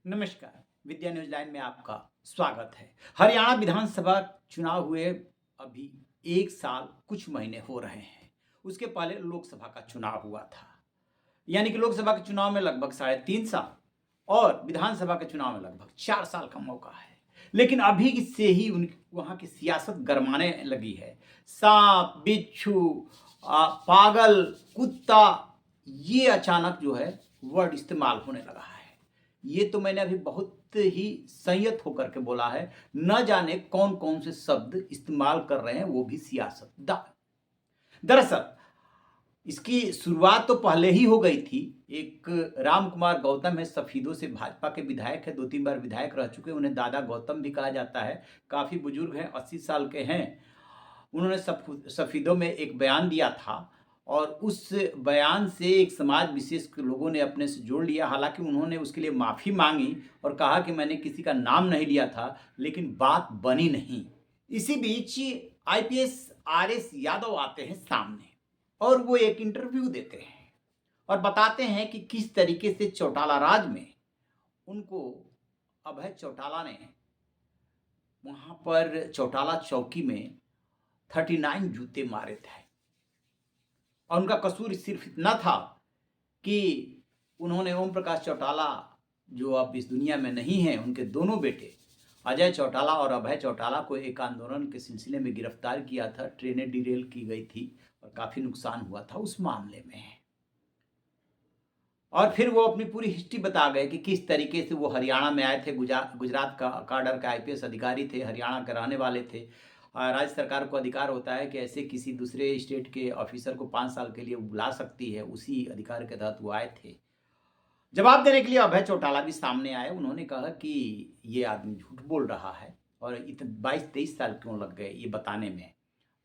नमस्कार। विद्या news line में आपका स्वागत है। हरियाणा विधानसभा चुनाव हुए अभी 1 साल कुछ महीने हो रहे हैं। उसके पहले लोकसभा का चुनाव हुआ था। यानी कि लोकसभा के चुनाव में लगभग साढ़े 3 साल और विधानसभा के चुनाव में लगभग 4 साल का मौका है। लेकिन अभी से ही उन वहाँ की सियासत गरमाने लगी है। साँप, बिच्छू, पागल, कुत्ता, ये अचानक जो है वर्ड इस्तेमाल होने लगा है। ये तो मैंने अभी बहुत ही संयत होकर के बोला है। न जाने कौन-कौन से शब्द इस्तेमाल कर रहे हैं, वो भी सियासतदान। दरअसल इसकी शुरुआत तो पहले ही हो गई थी। एक राम कुमार गौतम है, सफीदों से भाजपा के विधायक हैं, 2-3 बार विधायक रह चुके हैं। उन्हें दादा गौतम भी कहा जाता है। काफ़ी बुजुर्ग हैं, 80 साल के हैं। उन्होंने सफीदों में एक बयान दिया था और उस बयान से एक समाज विशेष के लोगों ने अपने से जोड़ लिया। हालाँकि उन्होंने उसके लिए माफ़ी माँगी और कहा कि मैंने किसी का नाम नहीं लिया था, लेकिन बात बनी नहीं। इसी बीच आईपीएस आरएस यादव आते हैं सामने और वो एक इंटरव्यू देते हैं और बताते हैं कि किस तरीके से चौटाला राज में उनको अभय चौटाला ने वहाँ पर चौटाला चौकी में 39 जूते मारे थे। और उनका कसूर सिर्फ इतना था कि उन्होंने ओम प्रकाश चौटाला, जो अब इस दुनिया में नहीं हैं, उनके दोनों बेटे अजय चौटाला और अभय चौटाला को एक आंदोलन के सिलसिले में गिरफ्तार किया था। ट्रेनें डिरेल की गई थी और काफ़ी नुकसान हुआ था उस मामले में। और फिर वो अपनी पूरी हिस्ट्री बता गए कि किस तरीके से वो हरियाणा में आए थे। गुजरात का काडर के आईपीएस अधिकारी थे, हरियाणा के रहने वाले थे। राज्य सरकार को अधिकार होता है कि ऐसे किसी दूसरे स्टेट के ऑफिसर को 5 साल के लिए बुला सकती है। उसी अधिकार के तहत वो आए थे। जवाब देने के लिए अभय चौटाला भी सामने आए। उन्होंने कहा कि ये आदमी झूठ बोल रहा है और 22-23 साल क्यों लग गए ये बताने में।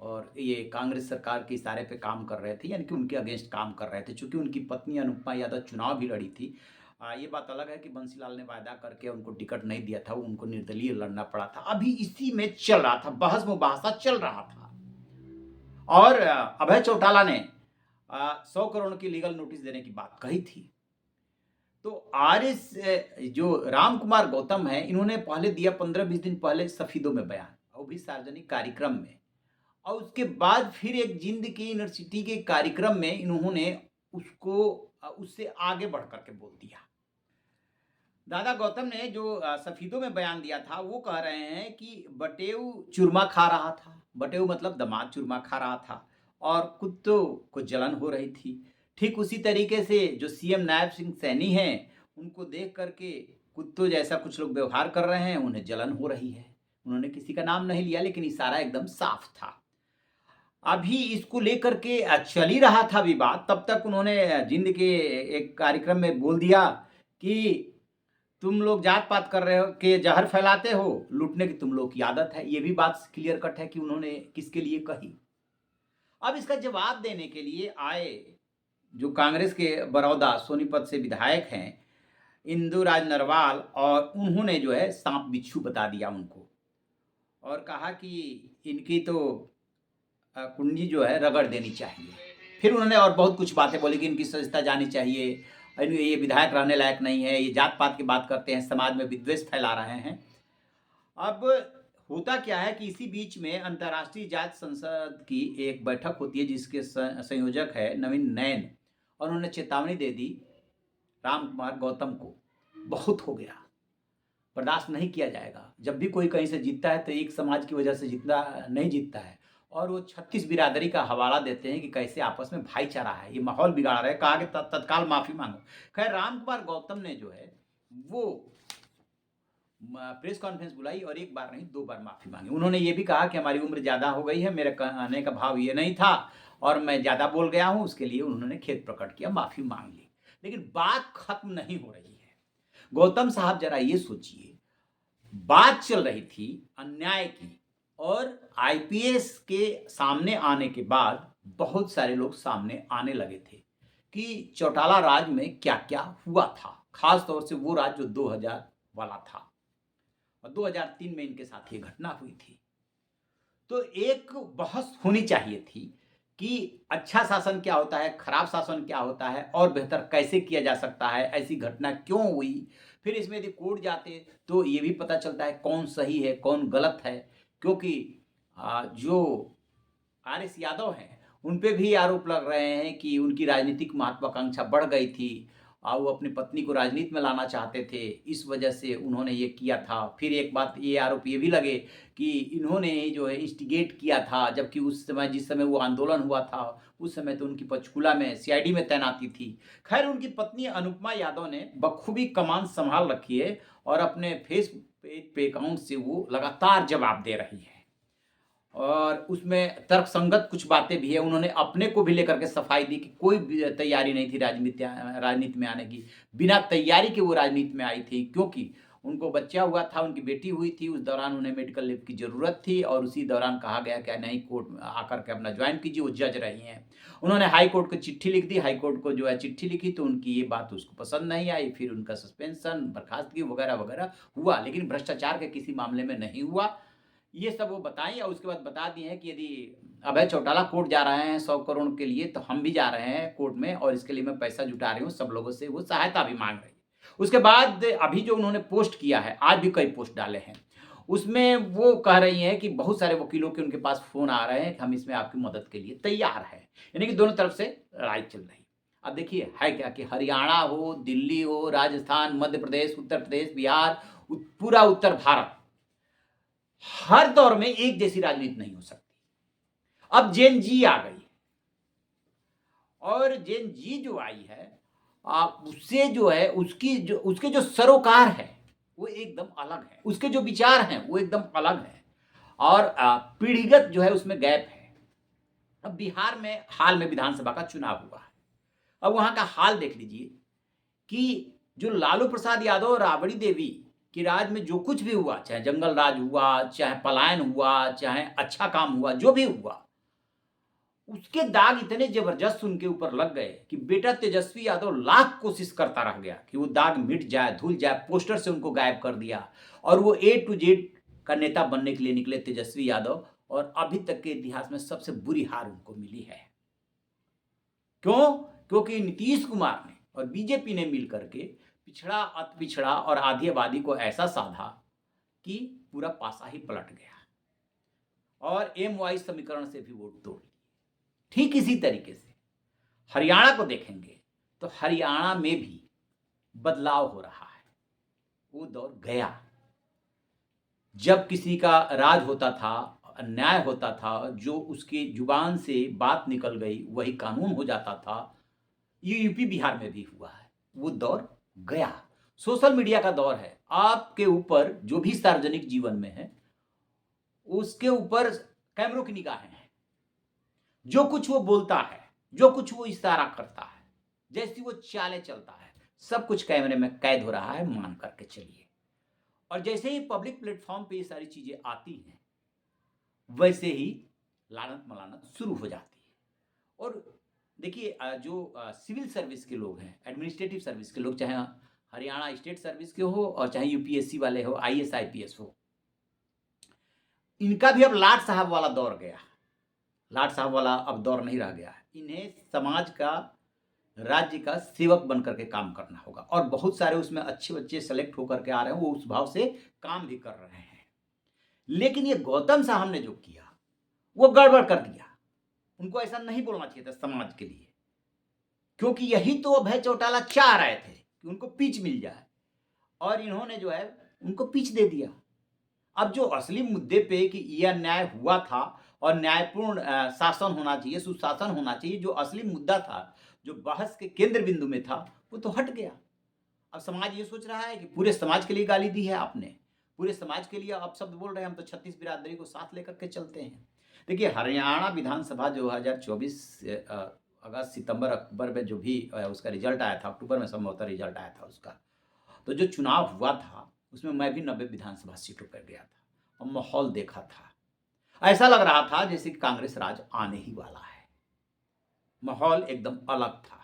और ये कांग्रेस सरकार के इशारे पे काम कर रहे थे, यानी कि उनके अगेंस्ट काम कर रहे थे। चूँकि उनकी पत्नी अनुपमा यादव चुनाव भी लड़ी थी। ये बात अलग है कि बंसीलाल ने वायदा करके उनको टिकट नहीं दिया था, उनको निर्दलीय लड़ना पड़ा था। अभी इसी में चल रहा था, बहस-मुबाहसा चल रहा था और अभय चौटाला ने 100 करोड़ की लीगल नोटिस देने की बात कही थी। तो आरएस जो राम कुमार गौतम हैं, इन्होंने पहले दिया 15-20 दिन पहले सफीदों में बयान, वो भी सार्वजनिक कार्यक्रम में। और उसके बाद फिर एक जिंद की यूनिवर्सिटी के कार्यक्रम में इन्होंने उसको उससे आगे बढ़ कर के बोल दिया। दादा गौतम ने जो सफीदों में बयान दिया था, वो कह रहे हैं कि बटेऊ चूरमा खा रहा था। बटेऊ मतलब दामाद चूरमा खा रहा था और कुत्तों को जलन हो रही थी। ठीक उसी तरीके से जो सीएम नायब सिंह सैनी हैं, उनको देख कर के कुत्तों जैसा कुछ लोग व्यवहार कर रहे हैं, उन्हें जलन हो रही है। उन्होंने किसी का नाम नहीं लिया, लेकिन इशारा एकदम साफ था। अभी इसको लेकर के चल ही रहा था विवाद, तब तक उन्होंने जिंद के एक कार्यक्रम में बोल दिया कि तुम लोग जात-पात कर रहे हो, कि जहर फैलाते हो, लूटने की तुम लोग की आदत है। ये भी बात क्लियर कट है कि उन्होंने किसके लिए कही। अब इसका जवाब देने के लिए आए जो कांग्रेस के बरौदा सोनीपत से विधायक हैं, इंदुराज नरवाल, और उन्होंने जो है साँप बिच्छू बता दिया उनको और कहा कि इनकी तो कुंडली जो है रगड़ देनी चाहिए। फिर उन्होंने और बहुत कुछ बातें बोली कि इनकी सजता जानी चाहिए, ये विधायक रहने लायक नहीं है, ये जात-पात की बात करते हैं, समाज में विद्वेष फैला रहे हैं। अब होता क्या है कि इसी बीच में अंतर्राष्ट्रीय जात संसद की एक बैठक होती है जिसके संयोजक है नवीन नैन, और उन्होंने चेतावनी दे दी राम कुमार गौतम को, बहुत हो गया, बर्दाश्त नहीं किया जाएगा। जब भी कोई कहीं से जीतता है तो एक समाज की वजह से जीतना नहीं जीतता है। और वो 36 बिरादरी का हवाला देते हैं कि कैसे आपस में भाईचारा है, ये माहौल बिगाड़ रहा है। कहा कि तत्काल माफ़ी माँगो। खैर राम कुमार गौतम ने जो है वो प्रेस कॉन्फ्रेंस बुलाई और एक बार नहीं 2 बार माफ़ी माँगी। उन्होंने ये भी कहा कि हमारी उम्र ज़्यादा हो गई है, मेरे कहने का भाव ये नहीं था और मैं ज़्यादा बोल गया हूँ, उसके लिए उन्होंने खेद प्रकट किया, माफ़ी माँग ली। लेकिन बात खत्म नहीं हो रही है। गौतम साहब ज़रा ये सोचिए, बात चल रही थी अन्याय की और आईपीएस के सामने आने के बाद बहुत सारे लोग सामने आने लगे थे कि चौटाला राज में क्या-क्या हुआ था। खास तौर से वो राज जो 2000 वाला था और 2003 में इनके साथ ये घटना हुई थी। तो एक बहस होनी चाहिए थी कि अच्छा शासन क्या होता है, खराब शासन क्या होता है और बेहतर कैसे किया जा सकता है, ऐसी घटना क्यों हुई। फिर इसमें यदि कोर्ट जाते तो ये भी पता चलता है कौन सही है कौन गलत है, क्योंकि जो आर.एस. यादव हैं, उन पे भी आरोप लग रहे हैं कि उनकी राजनीतिक महत्वाकांक्षा बढ़ गई थी और वो अपनी पत्नी को राजनीति में लाना चाहते थे, इस वजह से उन्होंने ये किया था। फिर एक बात ये आरोप ये भी लगे कि इन्होंने जो है इंस्टिगेट किया था, जबकि उस समय जिस समय वो आंदोलन हुआ था, उस समय तो उनकी पंचकुला में सीआईडी में तैनाती थी। खैर उनकी पत्नी अनुपमा यादव ने बखूबी कमान संभाल रखी है और अपने फेसबुक पे अकाउंट से वो लगातार जवाब दे रही है। और उसमें तर्कसंगत कुछ बातें भी है। उन्होंने अपने को भी लेकर के सफाई दी कि कोई भी तैयारी नहीं थी राजनीति में आने की। बिना तैयारी के वो राजनीति में आई थी, क्योंकि उनको बच्चा हुआ था, उनकी बेटी हुई थी, उस दौरान उन्हें मेडिकल लीव की ज़रूरत थी और उसी दौरान कहा गया कि नहीं कोर्ट में आकर के अपना ज्वाइन कीजिए, वो जज रही हैं। उन्होंने हाई कोर्ट को चिट्ठी लिख दी, हाई कोर्ट को जो है चिट्ठी लिखी तो उनकी ये बात उसको पसंद नहीं आई, फिर उनका सस्पेंशन, बर्खास्तगी वगैरह वगैरह हुआ, लेकिन भ्रष्टाचार के किसी मामले में नहीं हुआ। ये सब वो बताई और उसके बाद बता दिए हैं कि यदि अभय चौटाला कोर्ट जा रहे हैं 100 करोड़ के लिए, तो हम भी जा रहे हैं कोर्ट में और इसके लिए मैं पैसा जुटा रही हूँ, सब लोगों से वो सहायता भी मांग रही है। उसके बाद अभी जो उन्होंने पोस्ट किया है, आज भी कई पोस्ट डाले हैं, उसमें वो कह रही हैं कि बहुत सारे वकीलों के उनके पास फ़ोन आ रहे हैं कि हम इसमें आपकी मदद के लिए तैयार हैं। यानी कि दोनों तरफ से लड़ाई चल रही है। अब देखिए है क्या कि हरियाणा हो, दिल्ली हो, राजस्थान, मध्य प्रदेश, उत्तर प्रदेश, बिहार, पूरा उत्तर भारत, हर दौर में एक जैसी राजनीति नहीं हो सकती। अब जेन जी आ गई और जेन जी जो आई है, उससे जो है उसके जो सरोकार है वो एकदम अलग है, उसके जो विचार हैं वो एकदम अलग है और पीढ़ीगत जो है उसमें गैप है। अब बिहार में हाल में विधानसभा का चुनाव हुआ है, अब वहां का हाल देख लीजिए कि जो लालू प्रसाद यादव और राबड़ी देवी कि राज में जो कुछ भी हुआ, चाहे जंगल राज हुआ, चाहे पलायन हुआ, चाहे अच्छा काम हुआ, जो भी हुआ, उसके दाग इतने जबरदस्त उनके ऊपर लग गए कि बेटा तेजस्वी यादव लाख कोशिश करता रह गया कि वो दाग मिट जाए, धुल जाए, पोस्टर से उनको गायब कर दिया और वो ए टू जेड का नेता बनने के लिए निकले तेजस्वी यादव और अभी तक के इतिहास में सबसे बुरी हार उनको मिली है। क्यों? क्योंकि नीतीश कुमार ने और बीजेपी ने मिलकर के पिछड़ा, अति पिछड़ा और आधी आबादी को ऐसा साधा कि पूरा पासा ही पलट गया और एम वाई समीकरण से भी वोट तोड़ लिए। ठीक इसी तरीके से हरियाणा को देखेंगे तो हरियाणा में भी बदलाव हो रहा है। वो दौर गया जब किसी का राज होता था, अन्याय होता था, जो उसकी जुबान से बात निकल गई वही कानून हो जाता था। ये यूपी बिहार में भी हुआ है, वो दौर गया। सोशल मीडिया का दौर है, आपके ऊपर जो भी सार्वजनिक जीवन में है उसके ऊपर कैमरों की निगाहें हैं। जो कुछ वो बोलता है, जो कुछ वो इशारा करता है, जैसी वो चालें चलता है, सब कुछ कैमरे में कैद हो रहा है, मान करके चलिए। और जैसे ही पब्लिक प्लेटफॉर्म पे ये सारी चीजें आती हैं वैसे ही लानत मलानत शुरू हो जाती है। और देखिए जो सिविल सर्विस के लोग हैं, एडमिनिस्ट्रेटिव सर्विस के लोग, चाहे हरियाणा स्टेट सर्विस के हो और चाहे यूपीएससी वाले हो, आईएएस आईपीएस हो, इनका भी अब लाट साहब वाला दौर गया। लाट साहब वाला अब दौर नहीं रह गया है। इन्हें समाज का, राज्य का सेवक बनकर के काम करना होगा और बहुत सारे उसमें अच्छे बच्चे सेलेक्ट होकर के आ रहे हैं, वो उस भाव से काम भी कर रहे हैं। लेकिन ये गौतम साहब ने जो किया वो गड़बड़ कर दिया। उनको ऐसा नहीं बोलना चाहिए था समाज के लिए, क्योंकि यही तो अभय चौटाला चाह रहे थे कि उनको पिच मिल जाए और इन्होंने जो है उनको पिच दे दिया। अब जो असली मुद्दे पे कि यह न्याय हुआ था और न्यायपूर्ण शासन होना चाहिए, सुशासन होना चाहिए, जो असली मुद्दा था, जो बहस के केंद्र बिंदु में था, वो तो हट गया। अब समाज ये सोच रहा है कि पूरे समाज के लिए गाली दी है आपने, पूरे समाज के लिए आप शब्द बोल रहे हैं, हम तो 36 बिरादरी को साथ लेकर के चलते हैं। देखिए हरियाणा विधानसभा 2024 अगस्त, सितंबर, अक्टूबर में जो भी उसका रिजल्ट आया था, अक्टूबर में संभवतः रिजल्ट आया था उसका, तो जो चुनाव हुआ था उसमें मैं भी 90 विधानसभा सीटों पर गया था और माहौल देखा था। ऐसा लग रहा था जैसे कि कांग्रेस राज आने ही वाला है, माहौल एकदम अलग था।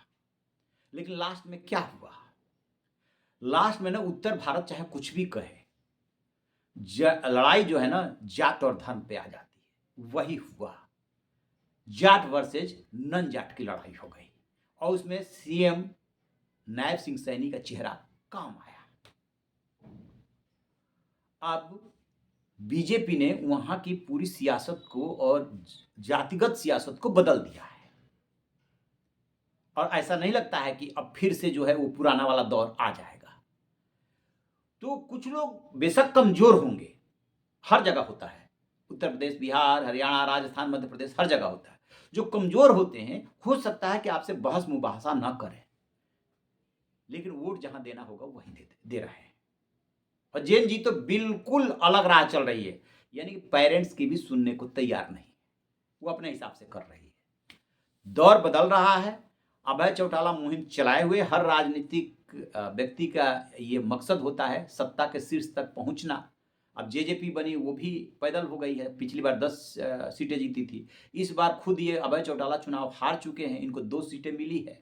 लेकिन लास्ट में क्या हुआ? लास्ट में ना उत्तर भारत चाहे कुछ भी कहे, लड़ाई जो है ना जात और धर्म पे आ जाती है, वही हुआ। जाट वर्सेज नन जाट की लड़ाई हो गई और उसमें सीएम नायब सिंह सैनी का चेहरा काम आया। अब बीजेपी ने वहां की पूरी सियासत को और जातिगत सियासत को बदल दिया है, और ऐसा नहीं लगता है कि अब फिर से जो है वो पुराना वाला दौर आ जाएगा। तो कुछ लोग बेशक कमजोर होंगे, हर जगह होता है, उत्तर प्रदेश, बिहार, हरियाणा, राजस्थान, मध्य प्रदेश, हर जगह होता है। जो कमजोर होते हैं हो सकता है कि आपसे बहस मुबाहसा ना करें, लेकिन वोट जहां देना होगा वहीं दे रहे हैं। और जेन जी तो बिल्कुल अलग राह चल रही है, यानी कि पेरेंट्स की भी सुनने को तैयार नहीं, वो अपने हिसाब से कर रही है। दौर बदल रहा है। अभय चौटाला मुहिम चलाए हुए, हर राजनीतिक व्यक्ति का ये मकसद होता है सत्ता के शीर्ष तक पहुंचना। अब जेजेपी बनी, वो भी पैदल हो गई है, पिछली बार 10 सीटें जीती थी। इस बार खुद ये अभय चौटाला चुनाव हार चुके हैं, इनको 2 सीटें मिली है।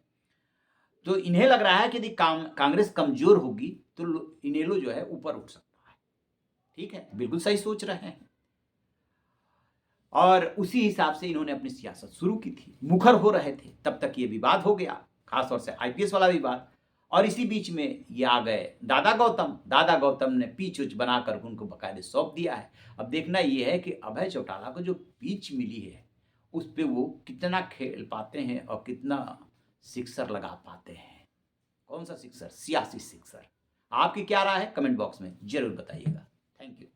तो इन्हें लग रहा है कि यदि कांग्रेस कमजोर होगी तो इनेलो जो है ऊपर उठ सकता है। ठीक है, बिल्कुल सही सोच रहे हैं, और उसी हिसाब से इन्होंने अपनी सियासत शुरू की थी। मुखर हो रहे थे, तब तक ये विवाद हो गया, खासतौर से आईपीएस वाला विवाद। और इसी बीच में ये आ गए दादा गौतम ने पीच उच बनाकर उनको बकायदे सौंप दिया है। अब देखना ये है कि अभय चौटाला को जो पीच मिली है उस पर वो कितना खेल पाते हैं और कितना सिक्सर लगा पाते हैं। कौन सा सिक्सर? सियासी सिक्सर। आपकी क्या राय है? कमेंट बॉक्स में जरूर बताइएगा। Thank you.